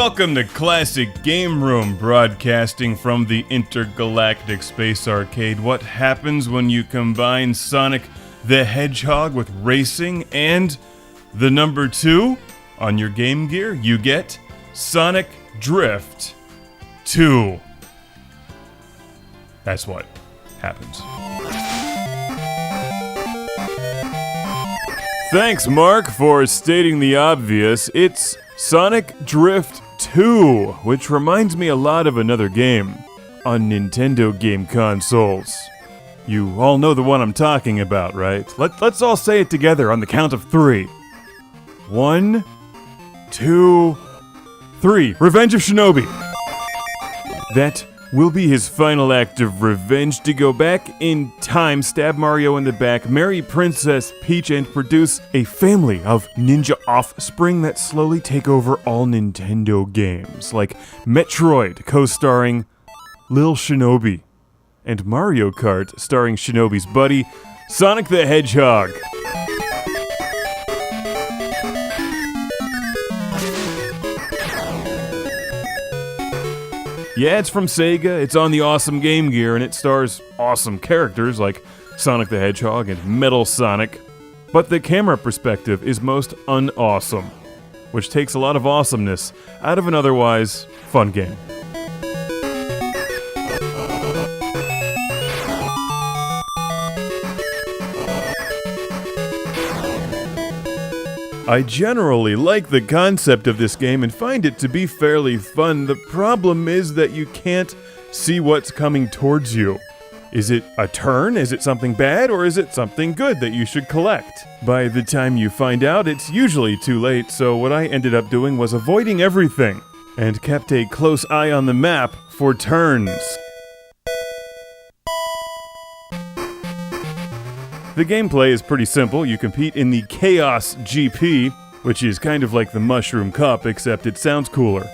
Welcome to Classic Game Room, broadcasting from the Intergalactic Space Arcade. What happens when you combine Sonic the Hedgehog with racing and the number 2 on your Game Gear? You get Sonic Drift 2. That's what happens. Thanks, Mark, for stating the obvious. It's Sonic Drift 2, which reminds me a lot of another game on Nintendo game consoles. You all know the one I'm talking about, right? Let's all say it together on the count of 3. 1, 2, 3. Revenge of Shinobi. That will be his final act of revenge, to go back in time, stab Mario in the back, marry Princess Peach, and produce a family of ninja offspring that slowly take over all Nintendo games, like Metroid, co-starring Lil Shinobi, and Mario Kart, starring Shinobi's buddy, Sonic the Hedgehog. Yeah, it's from Sega, it's on the awesome Game Gear, and it stars awesome characters like Sonic the Hedgehog and Metal Sonic. But the camera perspective is most unawesome, which takes a lot of awesomeness out of an otherwise fun game. I generally like the concept of this game and find it to be fairly fun. The problem is that you can't see what's coming towards you. Is it a turn? Is it something bad? Or is it something good that you should collect? By the time you find out, it's usually too late, so what I ended up doing was avoiding everything and kept a close eye on the map for turns. The gameplay is pretty simple. You compete in the Chaos GP, which is kind of like the Mushroom Cup, except it sounds cooler.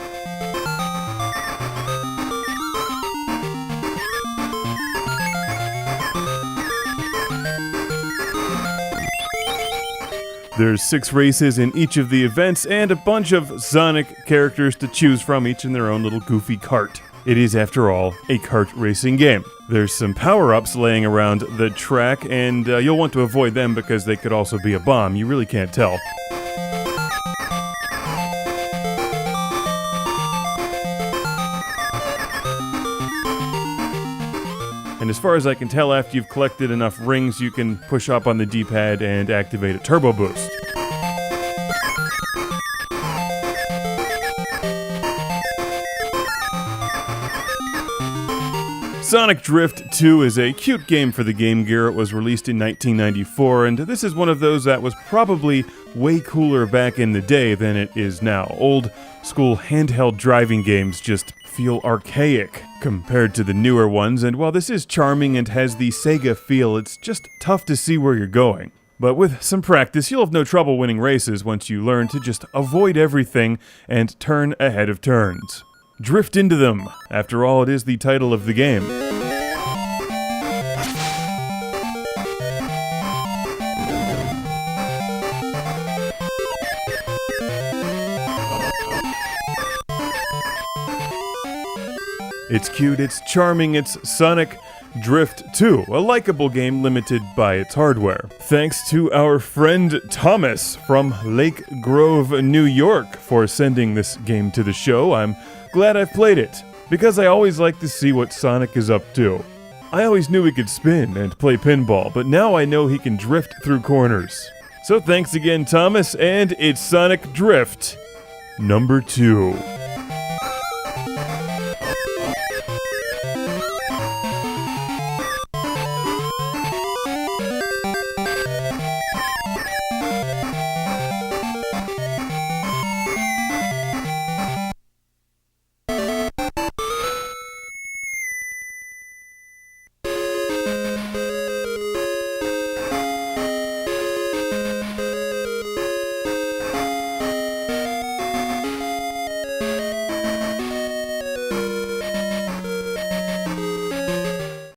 There's 6 races in each of the events, and a bunch of Sonic characters to choose from, each in their own little goofy cart. It is, after all, a kart racing game. There's some power-ups laying around the track, and you'll want to avoid them because they could also be a bomb. You really can't tell. And as far as I can tell, after you've collected enough rings, you can push up on the D-pad and activate a turbo boost. Sonic Drift 2 is a cute game for the Game Gear. It was released in 1994, and this is one of those that was probably way cooler back in the day than it is now. Old school handheld driving games just feel archaic compared to the newer ones, and while this is charming and has the Sega feel, it's just tough to see where you're going. But with some practice, you'll have no trouble winning races once you learn to just avoid everything and turn ahead of turns. Drift into them. After all, it is the title of the game. It's cute, it's charming, it's Sonic Drift 2, a likable game limited by its hardware. Thanks to our friend Thomas from Lake Grove, New York, for sending this game to the show. I'm glad I've played it, because I always like to see what Sonic is up to. I always knew he could spin and play pinball, but now I know he can drift through corners. So thanks again, Thomas, and it's Sonic Drift number 2.